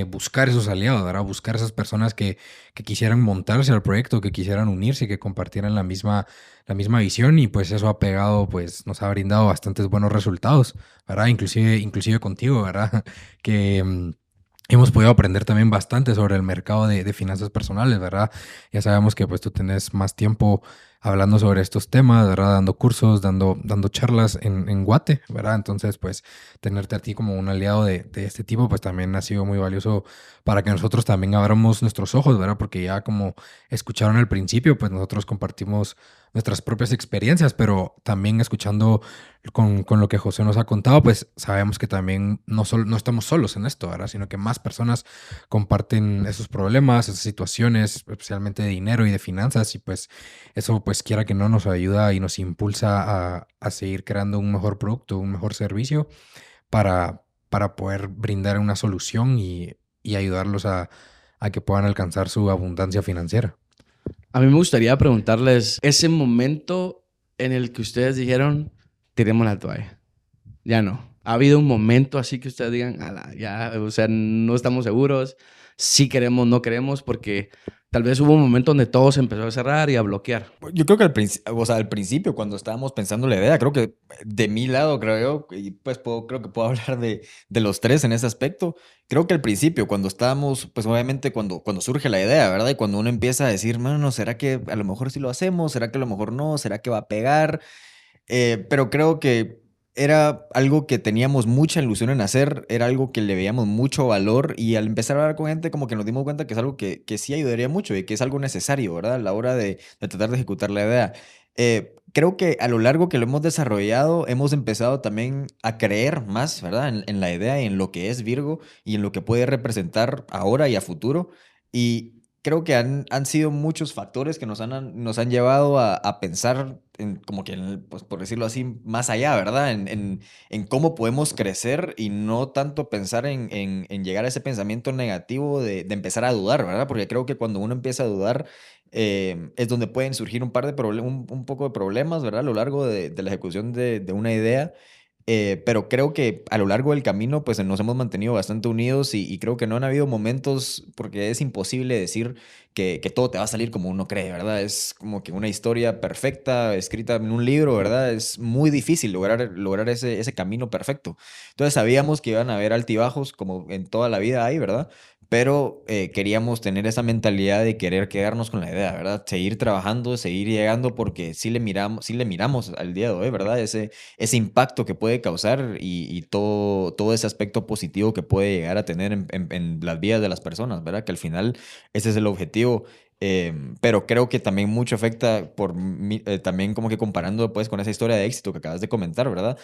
[SPEAKER 2] buscar esos aliados, ¿verdad? Buscar esas personas que quisieran montarse al proyecto, que quisieran unirse, que compartieran la misma visión y pues eso ha pegado, pues nos ha brindado bastantes buenos resultados, ¿verdad? Inclusive contigo, ¿verdad? Que hemos podido aprender también bastante sobre el mercado de finanzas personales, ¿verdad? Ya sabemos que pues tú tenés más tiempo hablando sobre estos temas, ¿verdad? Dando cursos, dando charlas en Guate, ¿verdad? Entonces, pues tenerte a ti como un aliado de este tipo, pues también ha sido muy valioso para que nosotros también abramos nuestros ojos, ¿verdad? Porque ya como escucharon al principio, pues nosotros compartimos nuestras propias experiencias, pero también escuchando con lo que José nos ha contado, pues sabemos que también no estamos solos en esto, ¿verdad? Sino que más personas comparten esos problemas, esas situaciones, especialmente de dinero y de finanzas, y pues eso, pues quiera que no, nos ayuda y nos impulsa a seguir creando un mejor producto, un mejor servicio para poder brindar una solución y ayudarlos a que puedan alcanzar su abundancia financiera.
[SPEAKER 1] A mí me gustaría preguntarles ese momento en el que ustedes dijeron, tiremos la toalla. Ya no. ¿Ha habido un momento así que ustedes digan, ala, ya, o sea, no estamos seguros, sí queremos, no queremos? Porque tal vez hubo un momento donde todo se empezó a cerrar y a bloquear.
[SPEAKER 3] Yo creo que al principio, cuando estábamos pensando la idea, creo que de mi lado, creo yo, y pues creo que puedo hablar de los tres en ese aspecto. Creo que al principio, cuando estábamos, pues obviamente cuando surge la idea, ¿verdad? Y cuando uno empieza a decir, mano, ¿será que a lo mejor sí lo hacemos? ¿Será que a lo mejor no? ¿Será que va a pegar? Pero creo que era algo que teníamos mucha ilusión en hacer, era algo que le veíamos mucho valor y al empezar a hablar con gente como que nos dimos cuenta que es algo que sí ayudaría mucho y que es algo necesario, ¿verdad? A la hora de tratar de ejecutar la idea. Creo que a lo largo que lo hemos desarrollado hemos empezado también a creer más, ¿verdad? En la idea y en lo que es Virgo y en lo que puede representar ahora y a futuro. Y creo que han sido muchos factores que nos han llevado a pensar como que, pues, por decirlo así, más allá, ¿verdad? En cómo podemos crecer y no tanto pensar en llegar a ese pensamiento negativo de empezar a dudar, ¿verdad? Porque creo que cuando uno empieza a dudar es donde pueden surgir un par de un poco de problemas, ¿verdad? A lo largo de la ejecución de una idea. Pero creo que a lo largo del camino pues nos hemos mantenido bastante unidos y creo que no han habido momentos, porque es imposible decir que todo te va a salir como uno cree, ¿verdad? Es como que una historia perfecta escrita en un libro, ¿verdad? Es muy difícil lograr ese camino perfecto. Entonces sabíamos que iban a haber altibajos como en toda la vida hay, ¿verdad? Pero queríamos tener esa mentalidad de querer quedarnos con la idea, ¿verdad? Seguir trabajando, seguir llegando, porque sí le miramos al día de hoy, ¿verdad? Ese impacto que puede causar y todo ese aspecto positivo que puede llegar a tener en las vidas de las personas, ¿verdad? Que al final ese es el objetivo. Pero creo que también mucho afecta también como que comparando pues con esa historia de éxito que acabas de comentar, ¿verdad?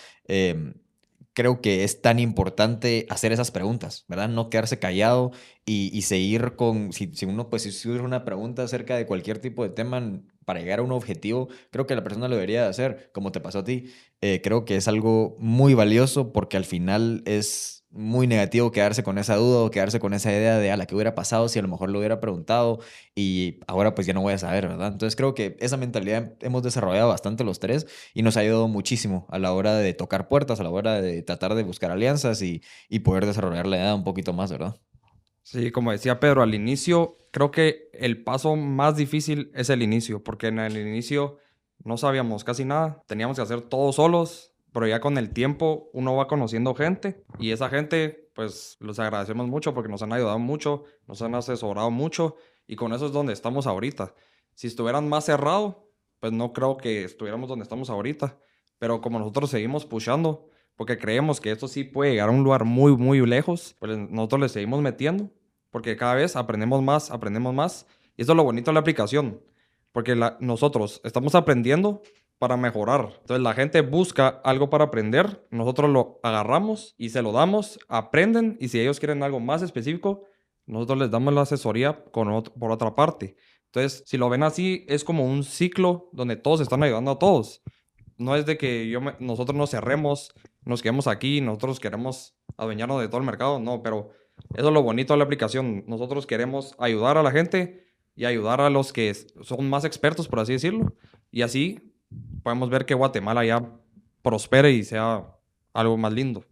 [SPEAKER 3] Creo que es tan importante hacer esas preguntas, ¿verdad? No quedarse callado y seguir si uno pues si surge una pregunta acerca de cualquier tipo de tema para llegar a un objetivo, creo que la persona lo debería de hacer, como te pasó a ti. Creo que es algo muy valioso porque al final es muy negativo quedarse con esa duda o quedarse con esa idea de a la que hubiera pasado si a lo mejor lo hubiera preguntado y ahora pues ya no voy a saber, ¿verdad? Entonces creo que esa mentalidad hemos desarrollado bastante los tres y nos ha ayudado muchísimo a la hora de tocar puertas, a la hora de tratar de buscar alianzas y poder desarrollar la idea un poquito más, ¿verdad?
[SPEAKER 4] Sí, como decía Pedro, al inicio creo que el paso más difícil es el inicio, porque en el inicio no sabíamos casi nada, teníamos que hacer todo solos, pero ya con el tiempo uno va conociendo gente y esa gente pues los agradecemos mucho porque nos han ayudado mucho, nos han asesorado mucho y con eso es donde estamos ahorita. Si estuvieran más cerrados, pues no creo que estuviéramos donde estamos ahorita, pero como nosotros seguimos pushando, porque creemos que esto sí puede llegar a un lugar muy, muy lejos, pues nosotros le seguimos metiendo, porque cada vez aprendemos más, y eso es lo bonito de la aplicación, porque nosotros estamos aprendiendo para mejorar. Entonces la gente busca algo para aprender, nosotros lo agarramos y se lo damos, aprenden, y si ellos quieren algo más específico, nosotros les damos la asesoría por otra parte. Entonces, si lo ven así, es como un ciclo donde todos están ayudando a todos. No es de que nosotros nos cerremos, nos quedemos aquí, nosotros queremos adueñarnos de todo el mercado, no, pero eso es lo bonito de la aplicación. Nosotros queremos ayudar a la gente y ayudar a los que son más expertos, por así decirlo. Y así podemos ver que Guatemala ya prospere y sea algo más lindo.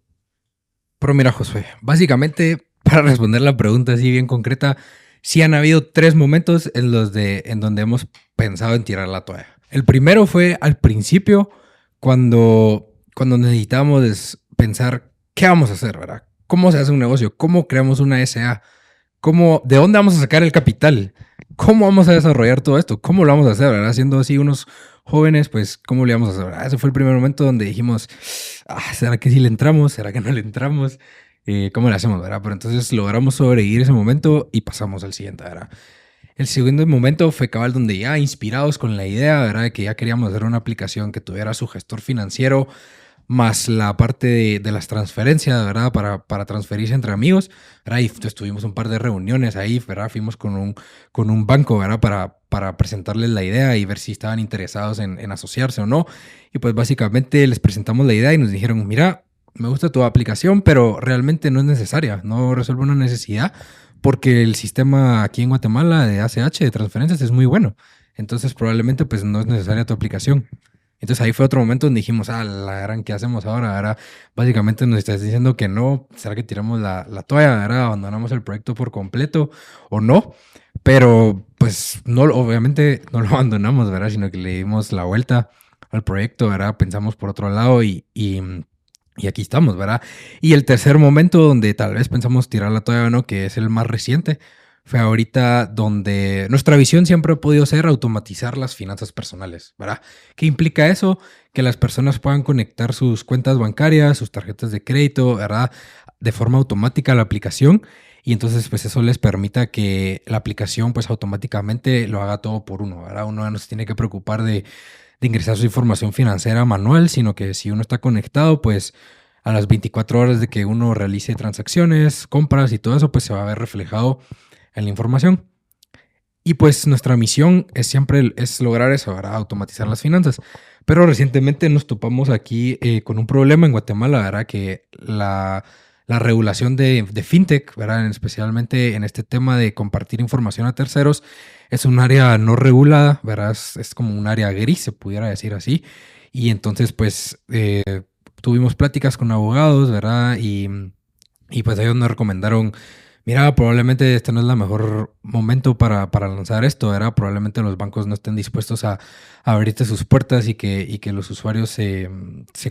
[SPEAKER 2] Pero mira, Josué, básicamente, para responder la pregunta así bien concreta, sí han habido 3 momentos en donde hemos pensado en tirar la toalla. El primero fue al principio, cuando necesitábamos pensar qué vamos a hacer, ¿verdad? ¿Cómo se hace un negocio? ¿Cómo creamos una SA? ¿De dónde vamos a sacar el capital? ¿Cómo vamos a desarrollar todo esto? ¿Cómo lo vamos a hacer, verdad? Siendo así unos jóvenes, pues, ¿cómo le vamos a hacer? ¿Verdad? Ese fue el primer momento donde dijimos, ¿será que sí le entramos? ¿Será que no le entramos? ¿Cómo le hacemos, verdad? Pero entonces logramos sobrevivir ese momento y pasamos al siguiente, ¿verdad? El segundo momento fue cabal donde ya inspirados con la idea, ¿verdad? De que ya queríamos hacer una aplicación que tuviera su gestor financiero, más la parte de las transferencias, ¿verdad? Para transferirse entre amigos, ¿verdad? Y entonces tuvimos un par de reuniones ahí, ¿verdad? Fuimos con un banco, ¿verdad? Para presentarles la idea y ver si estaban interesados en asociarse o no. Y pues básicamente les presentamos la idea y nos dijeron, mira, me gusta tu aplicación, pero realmente no es necesaria, no resuelve una necesidad, porque el sistema aquí en Guatemala de ACH, de transferencias, es muy bueno. Entonces probablemente pues no es necesaria tu aplicación. Entonces ahí fue otro momento donde dijimos, la gran, ¿qué hacemos ahora? Ahora básicamente nos estás diciendo que no, ¿será que tiramos la toalla? Ahora abandonamos el proyecto por completo o no. Pero pues no, obviamente no lo abandonamos, ¿verdad? Sino que le dimos la vuelta al proyecto, ¿verdad? Pensamos por otro lado y aquí estamos, ¿verdad? Y el tercer momento donde tal vez pensamos tirar la toalla o no, que es el más reciente, fue ahorita donde nuestra visión siempre ha podido ser automatizar las finanzas personales, ¿verdad? ¿Qué implica eso? Que las personas puedan conectar sus cuentas bancarias, sus tarjetas de crédito, ¿verdad? De forma automática a la aplicación, y entonces pues eso les permita que la aplicación pues automáticamente lo haga todo por uno, ¿verdad? Uno no se tiene que preocupar de ingresar su información financiera manual, sino que si uno está conectado, pues a las 24 horas de que uno realice transacciones, compras y todo eso, pues se va a ver reflejado en la información. Y pues nuestra misión es siempre es lograr eso, ¿verdad? Automatizar las finanzas. Pero recientemente nos topamos aquí con un problema en Guatemala, ¿verdad? Que la regulación de fintech, ¿verdad? Especialmente en este tema de compartir información a terceros, es un área no regulada, ¿verdad? Es como un área gris, se pudiera decir así. Y entonces, pues, tuvimos pláticas con abogados, ¿verdad? Y pues ellos nos recomendaron, mira, probablemente este no es el mejor momento para lanzar esto, ¿verdad? Probablemente los bancos no estén dispuestos a abrirte sus puertas y que los usuarios se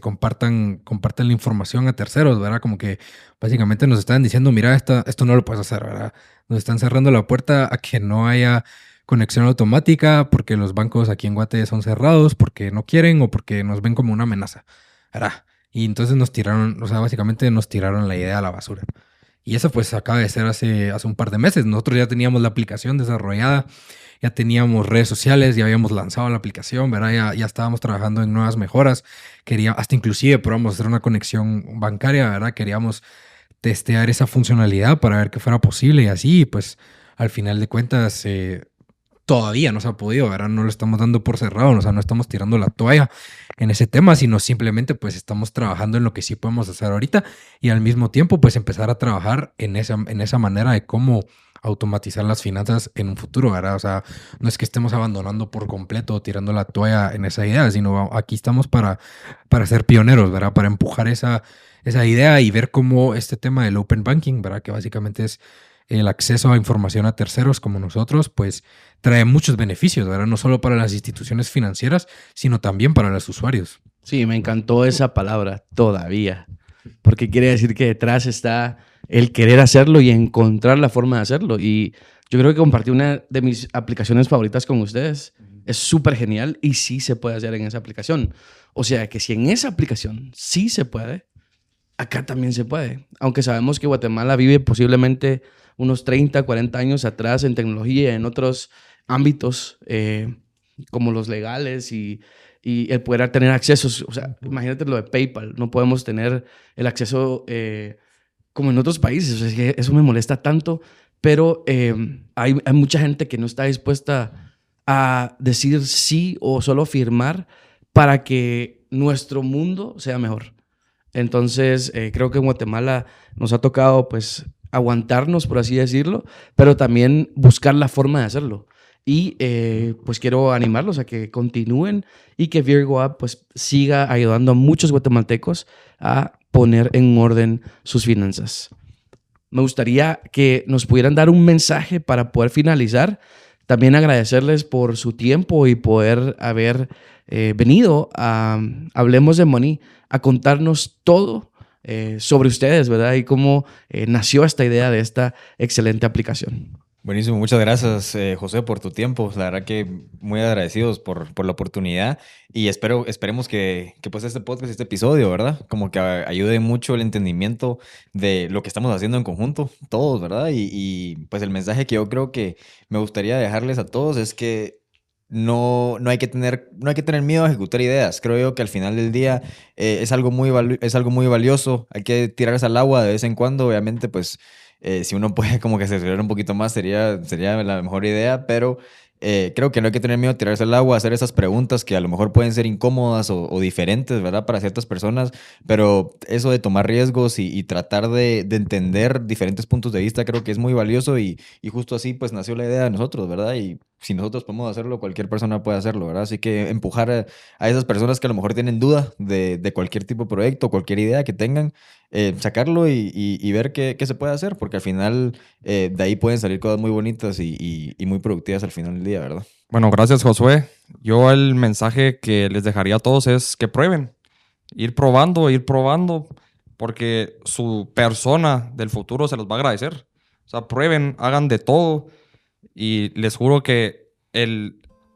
[SPEAKER 2] compartan la información a terceros, ¿verdad? Como que básicamente nos están diciendo, mira, esto no lo puedes hacer, ¿verdad? Nos están cerrando la puerta a que no haya conexión automática porque los bancos aquí en Guate son cerrados, porque no quieren o porque nos ven como una amenaza, ¿verdad? Y entonces nos tiraron, o sea, básicamente nos tiraron la idea a la basura. Y eso pues acaba de ser hace un par de meses. Nosotros ya teníamos la aplicación desarrollada, ya teníamos redes sociales, ya habíamos lanzado la aplicación, ¿verdad? Ya estábamos trabajando en nuevas mejoras. Hasta inclusive probamos hacer una conexión bancaria, ¿verdad? Queríamos testear esa funcionalidad para ver que fuera posible y así, pues al final de cuentas todavía no se ha podido, ¿verdad? No lo estamos dando por cerrado, o sea, no estamos tirando la toalla en ese tema, sino simplemente pues estamos trabajando en lo que sí podemos hacer ahorita y al mismo tiempo pues empezar a trabajar en esa manera de cómo automatizar las finanzas en un futuro, ¿verdad? O sea, no es que estemos abandonando por completo o tirando la toalla en esa idea, sino aquí estamos para ser pioneros, ¿verdad? Para empujar esa idea y ver cómo este tema del open banking, ¿verdad? Que básicamente es el acceso a información a terceros como nosotros, pues trae muchos beneficios, ¿verdad? No solo para las instituciones financieras, sino también para los usuarios.
[SPEAKER 1] Sí, me encantó esa palabra, todavía, porque quiere decir que detrás está el querer hacerlo y encontrar la forma de hacerlo. Y yo creo que compartí una de mis aplicaciones favoritas con ustedes. Es súper genial y sí se puede hacer en esa aplicación. O sea que si en esa aplicación sí se puede, acá también se puede. Aunque sabemos que Guatemala vive posiblemente unos 30, 40 años atrás en tecnología, en otros ámbitos como los legales y el poder tener accesos. O sea, imagínate lo de PayPal. No podemos tener el acceso como en otros países. O sea, es que eso me molesta tanto, pero hay mucha gente que no está dispuesta a decir sí o solo firmar para que nuestro mundo sea mejor. Entonces, creo que en Guatemala nos ha tocado, pues, aguantarnos, por así decirlo, pero también buscar la forma de hacerlo. Y, pues, quiero animarlos a que continúen y que Virgo App, pues, siga ayudando a muchos guatemaltecos a poner en orden sus finanzas. Me gustaría que nos pudieran dar un mensaje para poder finalizar. También agradecerles por su tiempo y poder haber venido a Hablemos de Money a contarnos todo sobre ustedes, ¿verdad? Y cómo nació esta idea de esta excelente aplicación.
[SPEAKER 3] Buenísimo, muchas gracias José por tu tiempo, la verdad que muy agradecidos por la oportunidad y esperemos que pues este podcast, este episodio, ¿verdad? Como que ayude mucho el entendimiento de lo que estamos haciendo en conjunto, todos, ¿verdad? Y pues el mensaje que yo creo que me gustaría dejarles a todos es que no hay que tener miedo a ejecutar ideas. Creo yo que al final del día es algo muy valioso, hay que tirarse al agua de vez en cuando, obviamente pues si uno puede como que asesorar un poquito más sería la mejor idea, pero creo que no hay que tener miedo a tirarse al agua, hacer esas preguntas que a lo mejor pueden ser incómodas o diferentes, ¿verdad? Para ciertas personas, pero eso de tomar riesgos y tratar de entender diferentes puntos de vista creo que es muy valioso y justo así pues nació la idea de nosotros, ¿verdad? Y si nosotros podemos hacerlo, cualquier persona puede hacerlo, ¿verdad? Así que empujar a esas personas que a lo mejor tienen duda de cualquier tipo de proyecto, cualquier idea que tengan, sacarlo y ver qué se puede hacer, porque al final de ahí pueden salir cosas muy bonitas y muy productivas al final del día, ¿verdad?
[SPEAKER 4] Bueno, gracias Josué. Yo el mensaje que les dejaría a todos es que prueben. Ir probando, porque su persona del futuro se los va a agradecer. O sea, prueben, hagan de todo y les juro que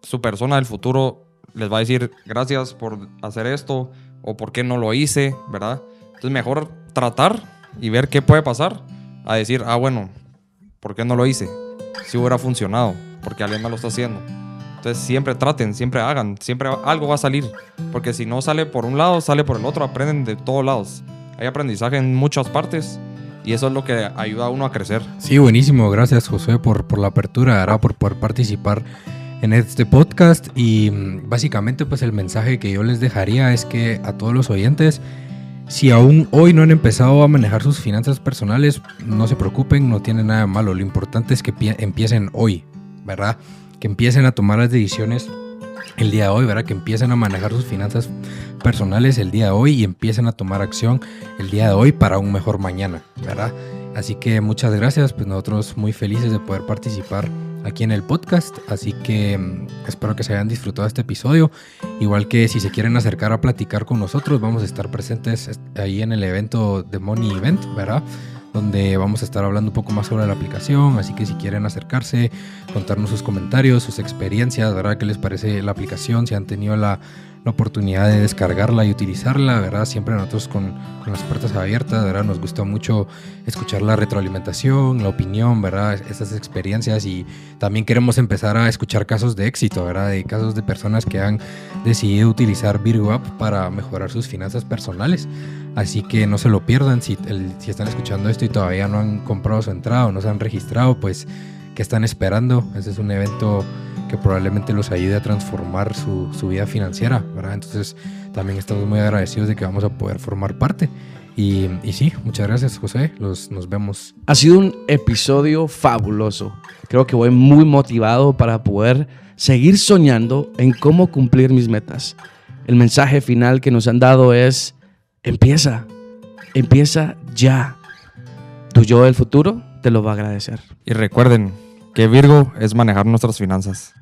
[SPEAKER 4] su persona del futuro les va a decir gracias por hacer esto o por qué no lo hice, ¿verdad? Entonces mejor tratar y ver qué puede pasar a decir, bueno, ¿por qué no lo hice? Si hubiera funcionado, porque alguien más lo está haciendo. Entonces siempre traten, siempre hagan, siempre algo va a salir. Porque si no sale por un lado, sale por el otro, aprenden de todos lados. Hay aprendizaje en muchas partes Y eso es lo que ayuda a uno a crecer.
[SPEAKER 2] Sí, buenísimo. Gracias, Josué, por la apertura, ¿verdad? Por poder participar en este podcast. Y básicamente, pues el mensaje que yo les dejaría es que a todos los oyentes, si aún hoy no han empezado a manejar sus finanzas personales, no se preocupen, no tiene nada de malo. Lo importante es que empiecen hoy, ¿verdad? Que empiecen a tomar las decisiones el día de hoy, ¿verdad? Que empiecen a manejar sus finanzas personales el día de hoy y empiecen a tomar acción el día de hoy para un mejor mañana, ¿verdad? Así que muchas gracias, pues nosotros muy felices de poder participar aquí en el podcast, así que espero que se hayan disfrutado este episodio, igual que si se quieren acercar a platicar con nosotros, vamos a estar presentes ahí en el evento de Money Event, ¿verdad? Donde vamos a estar hablando un poco más sobre la aplicación, así que si quieren acercarse, contarnos sus comentarios, sus experiencias, ¿verdad? ¿Qué les parece la aplicación? Si han tenido la oportunidad de descargarla y utilizarla, ¿verdad? Siempre nosotros con las puertas abiertas, ¿verdad? Nos gusta mucho escuchar la retroalimentación, la opinión, ¿verdad? Esas experiencias, y también queremos empezar a escuchar casos de éxito, ¿verdad? De casos de personas que han decidido utilizar Virgo App para mejorar sus finanzas personales. Así que no se lo pierdan. Si están escuchando esto y todavía no han comprado su entrada o no se han registrado, pues ¿qué están esperando? Ese es un evento que probablemente los ayude a transformar su vida financiera, ¿verdad? Entonces también estamos muy agradecidos de que vamos a poder formar parte. Y sí, muchas gracias, José. Nos vemos.
[SPEAKER 1] Ha sido un episodio fabuloso. Creo que voy muy motivado para poder seguir soñando en cómo cumplir mis metas. El mensaje final que nos han dado es: empieza ya. Tu yo del futuro te lo va a agradecer.
[SPEAKER 4] Y recuerden que Virgo es manejar nuestras finanzas.